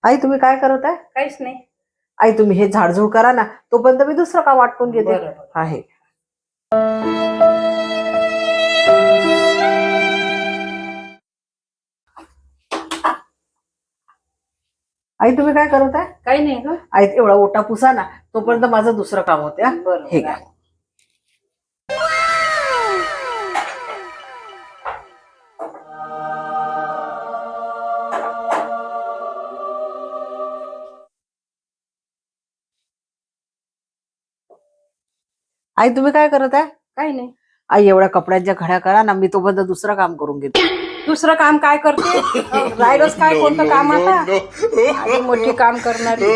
आई तुम्ही काय करत आहे? काहीच नाही. आई तुम्ही हे झाडझूड करा ना, तोपर्यंत मी दुसरं काम वाटपून घेते. बरं, बरं. आहे. आई तुम्ही काय करत आहे? काही नाही ग. आई एवढा ओटा पुसा ना, तोपर्यंत माझं दुसरं काम होते. बरं, हे घ्या. आई तुम्ही काय करत आहे? काही नाही. आई एवढ्या कपड्यांच्या घड्या करा ना, मी तोपर्यंत दुसरं काम करून घेते. दुसरं काम काय करते? राहिलंच काय कोणतं काम आता? आधी मोठी काम करणारी.